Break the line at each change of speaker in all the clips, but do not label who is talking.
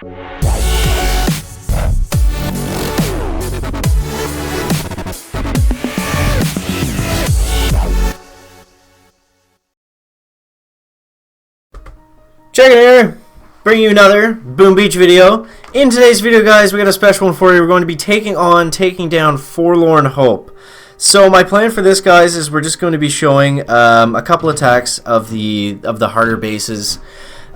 Check it here, bringing you another Boom Beach video. In today's video, guys, we got a special one for you. We're going to be taking down Forlorn Hope. So my plan for this, guys, is we're just going to be showing a couple attacks of the harder bases.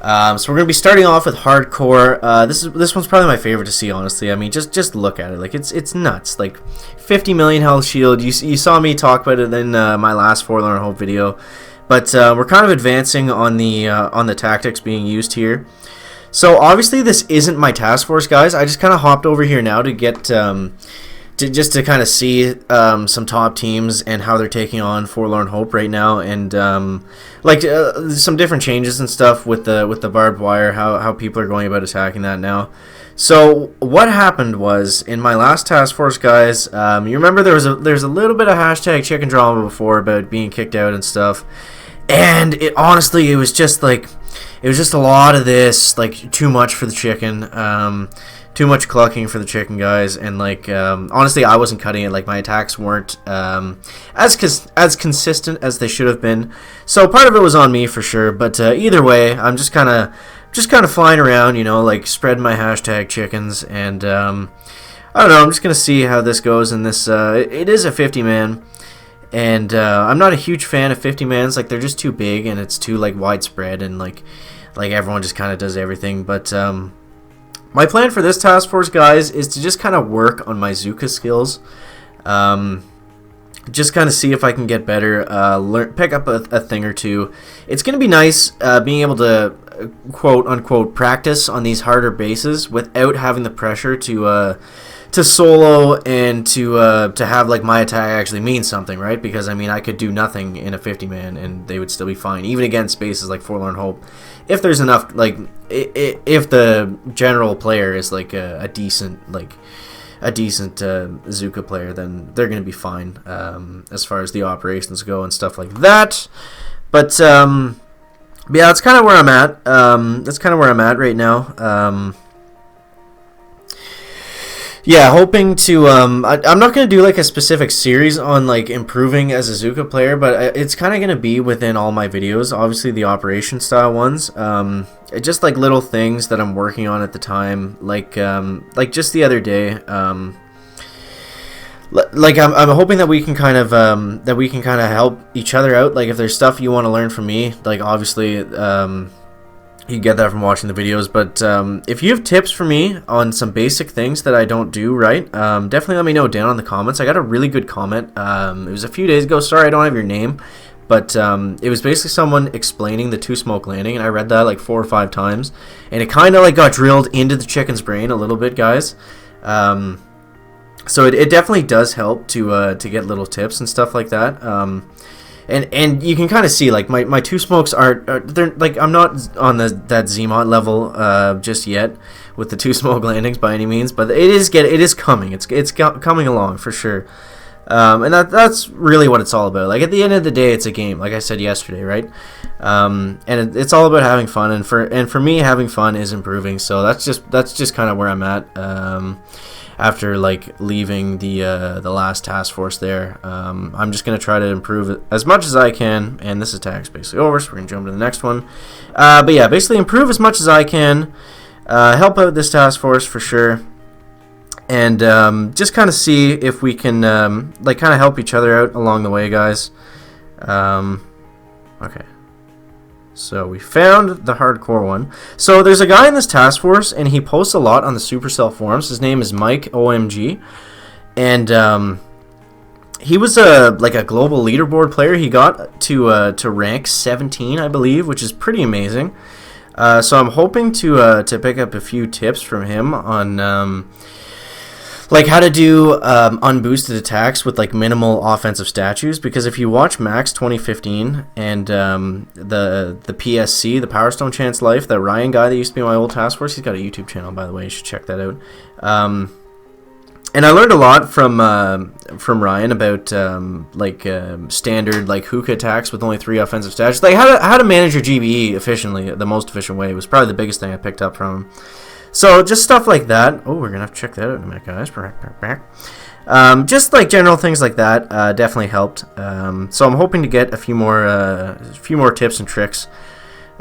So we're going to be starting off with hardcore. This one's probably my favorite to see, honestly. I mean, just look at it. Like it's nuts. Like 50 million health shield. You saw me talk about it in my last Forlorn Hope video. But we're kind of advancing on the tactics being used here. So obviously this isn't my task force, guys. I just kind of hopped over here now to get just to kind of see some top teams and how they're taking on Forlorn Hope right now, and some different changes and stuff with the barbed wire, how people are going about attacking that now. So what happened was, in my last task force, guys, you remember there's a little bit of hashtag chicken drama before about being kicked out and stuff, and it was just a lot of this, like, too much for the chicken, too much clucking for the chicken, guys, and honestly, I wasn't cutting it. Like, my attacks weren't as consistent as they should have been, so part of it was on me for sure. But either way, I'm just kind of flying around, you know, like spreading my hashtag chickens, and I don't know, I'm just gonna see how this goes in this. It is a 50-man, and I'm not a huge fan of 50-mans. Like, they're just too big and it's too widespread, and like everyone just kind of does everything. But my plan for this task force, guys, is to just kind of work on my Zuka skills. Just kind of see if I can get better, pick up a thing or two. It's going to be nice being able to quote-unquote practice on these harder bases without having the pressure to solo and to have my attack actually mean something, right? Because I mean, I could do nothing in a 50-man and they would still be fine, even against bases like Forlorn Hope, if there's enough, if the general player is a decent Zuka player, then they're gonna be fine as far as the operations go and stuff like that. But yeah, that's kind of where I'm at. That's kind of where I'm at right now. Yeah, hoping to, I'm not going to do a specific series on improving as a Zuka player, but it's kind of going to be within all my videos, obviously the operation style ones, just little things that I'm working on at the time, like just the other day, I'm hoping that we can kind of help each other out. If there's stuff you want to learn from me, obviously, you get that from watching the videos, but if you have tips for me on some basic things that I don't do right, definitely let me know down in the comments. I got a really good comment. It was a few days ago. Sorry I don't have your name, but it was basically someone explaining the two-smoke landing, and I read that 4 or 5 times, and it kind of got drilled into the chicken's brain a little bit, guys. So it definitely does help to get little tips and stuff like that. And you can kind of see my two smokes they're I'm not on that Zmod level just yet with the two smoke landings by any means, but it is coming. It's coming along for sure. And that's really what it's all about. At the end of the day, it's a game, like I said yesterday, right? And it's all about having fun, and for me, having fun is improving. So that's just kind of where I'm at. After leaving the last task force there, I'm just gonna try to improve it as much as I can, and this attack's basically over, so we're gonna jump to the next one. But yeah, basically improve as much as I can, help out this task force for sure, and just kind of see if we can kind of help each other out along the way, guys. Okay. So we found the hardcore one. So there's a guy in this task force, and he posts a lot on the Supercell forums. His name is Mike OMG, and he was a global leaderboard player. He got to rank 17, I believe, which is pretty amazing. So I'm hoping to pick up a few tips from him on how to do unboosted attacks with minimal offensive statues, because if you watch Max 2015 and the PSC, the Power Stone Chance Life, that Ryan guy that used to be my old task force, he's got a YouTube channel, by the way, you should check that out. And I learned a lot from Ryan about standard hookah attacks with only 3 offensive statues, how to manage your GBE efficiently, the most efficient way was probably the biggest thing I picked up from him. So just stuff like that. Oh, we're gonna have to check that out in a minute, guys. Just like general things like that definitely helped. So I'm hoping to get a few more tips and tricks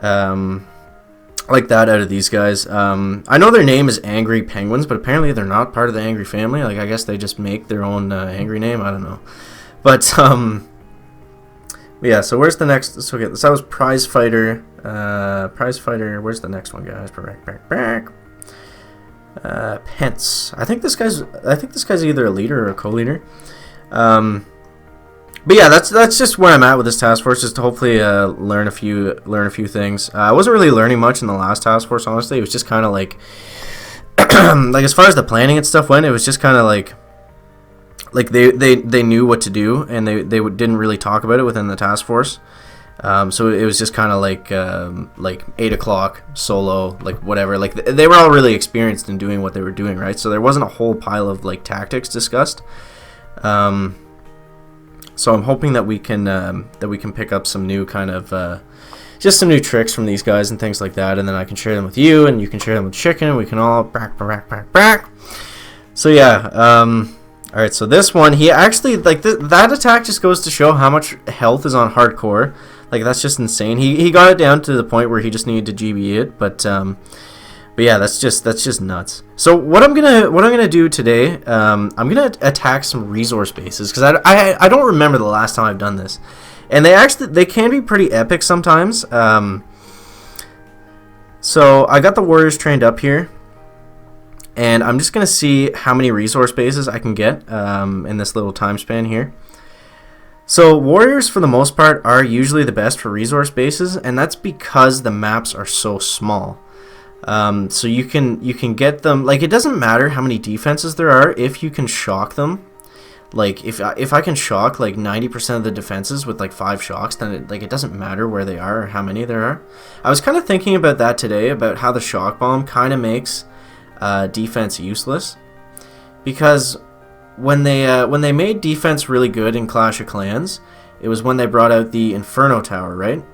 like that out of these guys. I know their name is Angry Penguins, but apparently they're not part of the Angry family. Like, I guess they just make their own angry name. I don't know. But yeah. So where's the next? So okay, that was Prize Fighter. Prize Fighter. Where's the next one, guys? Pence. I think this guy's either a leader or a co-leader. But yeah, that's just where I'm at with this task force. Just to hopefully learn a few things. I wasn't really learning much in the last task force. Honestly, it was just kind of like like as far as the planning and stuff went, it was just kind of like they knew what to do, and they didn't really talk about it within the task force. So it was just kind of like 8 o'clock solo, like whatever. Like they were all really experienced in doing what they were doing, right? So there wasn't a whole pile of like tactics discussed. So I'm hoping that we can pick up some new kind of just some new tricks from these guys and things like that, and then I can share them with you, and you can share them with Chicken, and we can all back. So yeah. All right. So this one, he actually like that attack just goes to show how much health is on hardcore. Like, that's just insane. He got it down to the point where he just needed to GB it, but yeah, that's just nuts. So what I'm gonna do today, I'm gonna attack some resource bases, because I don't remember the last time I've done this, and they can be pretty epic sometimes. So I got the warriors trained up here, and I'm just gonna see how many resource bases I can get in this little time span here. So warriors, for the most part, are usually the best for resource bases, and that's because the maps are so small. So you can get them, like, it doesn't matter how many defenses there are if you can shock them. Like, if I can shock like 90% of the defenses with like 5 shocks, then it doesn't matter where they are or how many there are. I was kind of thinking about that today, about how the shock bomb kind of makes defense useless, because when they made defense really good in Clash of Clans, it was when they brought out the Inferno Tower, right?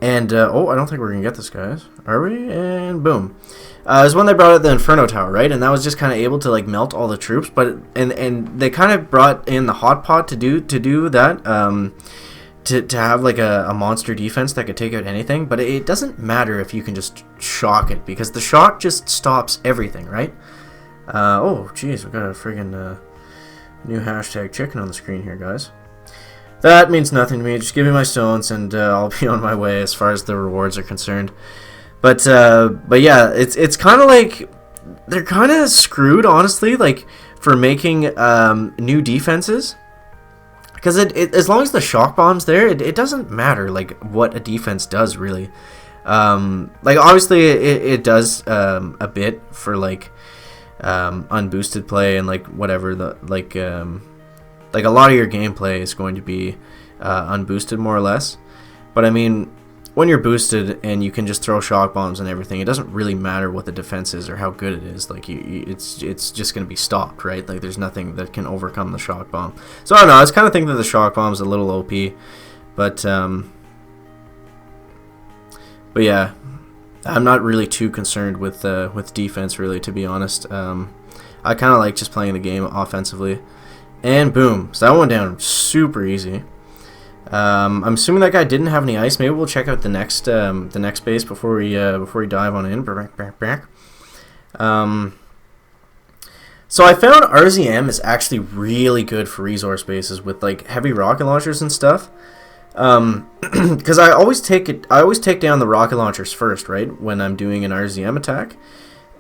And oh, I don't think we're gonna get this, guys. Are we? And boom. It was when they brought out the Inferno Tower, right? And that was just kind of able to like melt all the troops, but and they kind of brought in the hot pot to do that, to have like a monster defense that could take out anything. But it doesn't matter if you can just shock it, because the shock just stops everything, right? Oh, jeez, we got a friggin' new hashtag chicken on the screen here, guys. That means nothing to me. Just give me my stones, and I'll be on my way as far as the rewards are concerned. But yeah, it's kind of like they're kind of screwed, honestly, like for making new defenses. Because as long as the shock bomb's there, it doesn't matter like what a defense does really. Like obviously it does a bit for like unboosted play and like whatever the like a lot of your gameplay is going to be unboosted more or less. But I mean, when you're boosted and you can just throw shock bombs and everything, it doesn't really matter what the defense is or how good it is. Like it's just going to be stopped, right? Like there's nothing that can overcome the shock bomb. So I don't know. I was kind of thinking that the shock bomb is a little OP, but yeah, I'm not really too concerned with defense, really, to be honest. I kind of like just playing the game offensively. And boom, so that went down super easy. I'm assuming that guy didn't have any ice. Maybe we'll check out the next base before we dive on in. So I found RZM is actually really good for resource bases with like heavy rocket launchers and stuff. Because I always take down the rocket launchers first, right, when I'm doing an RZM attack.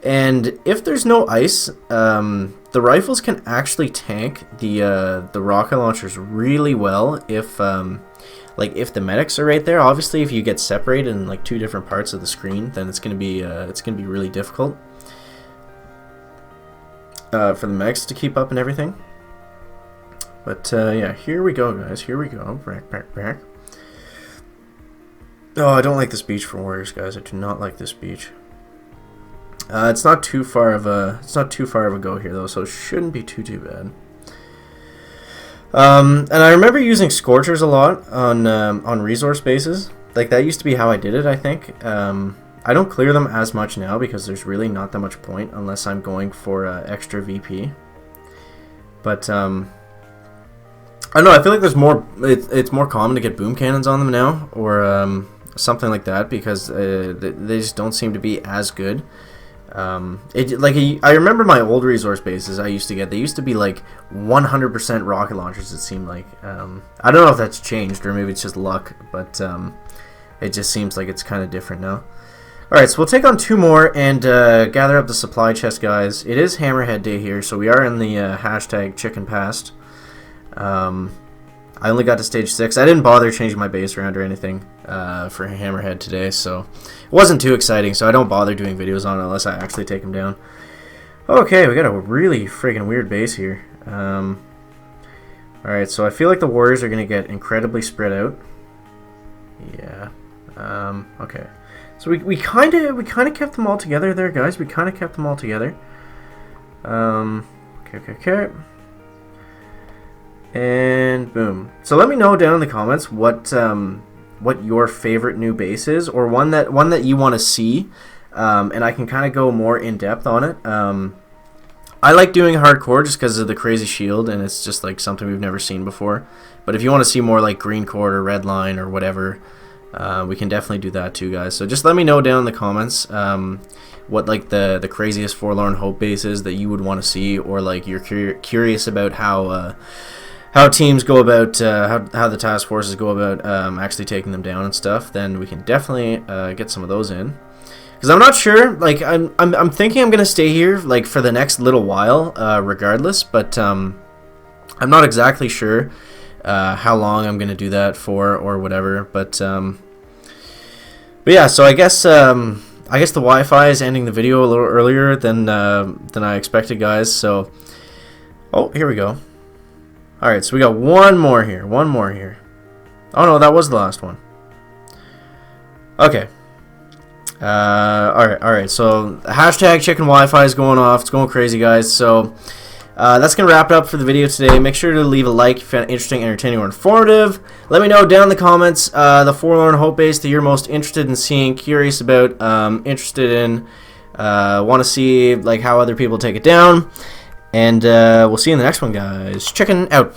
And if there's no ice, the rifles can actually tank the rocket launchers really well if if the medics are right there. Obviously, if you get separated in like 2 different parts of the screen, then it's gonna be really difficult for the medics to keep up and everything. But yeah, here we go, guys. Here we go. Back. Oh, I don't like this beach for warriors, guys. I do not like this beach. It's not too far of a go here though, so it shouldn't be too bad. And I remember using Scorchers a lot on resource bases. Like that used to be how I did it, I think. I don't clear them as much now because there's really not that much point unless I'm going for extra VP. But I don't know. I feel like there's more. It's more common to get boom cannons on them now, or something like that, because they just don't seem to be as good. I remember my old resource bases I used to get. They used to be like 100% rocket launchers. It seemed like. I don't know if that's changed or maybe it's just luck, but it just seems like it's kind of different now. Alright, so we'll take on 2 more and gather up the supply chest, guys. It is Hammerhead Day here, so we are in the hashtag chicken past. I only got to stage 6. I didn't bother changing my base around or anything for Hammerhead today, so it wasn't too exciting, so I don't bother doing videos on it unless I actually take him down. Okay, we got a really friggin' weird base here. Alright, so I feel like the warriors are going to get incredibly spread out. Yeah. Okay. So we kind of kept them all together there, guys. We kind of kept them all together. Okay. And boom. So let me know down in the comments what your favorite new base is, or one that you want to see, and I can kind of go more in depth on it. I like doing hardcore just because of the crazy shield, and it's just like something we've never seen before. But if you want to see more like green cord or red line or whatever, we can definitely do that too, guys. So just let me know down in the comments what like the craziest Forlorn Hope base is that you would want to see, or like you're curious about how teams go about how the task forces go about actually taking them down and stuff. Then we can definitely get some of those in. Because I'm not sure, like I'm thinking I'm gonna stay here like for the next little while, regardless. But I'm not exactly sure how long I'm gonna do that for or whatever. But yeah, so I guess the Wi-Fi is ending the video a little earlier than I expected, guys. So here we go. All right, so we got one more here. Oh no, that was the last one. Okay. All right. So hashtag chicken Wi-Fi is going off. It's going crazy, guys. So that's gonna wrap it up for the video today. Make sure to leave a like if you found it interesting, entertaining, or informative. Let me know down in the comments the Forlorn Hope base that you're most interested in seeing, curious about, interested in, want to see like how other people take it down. And we'll see you in the next one, guys. Chicken out.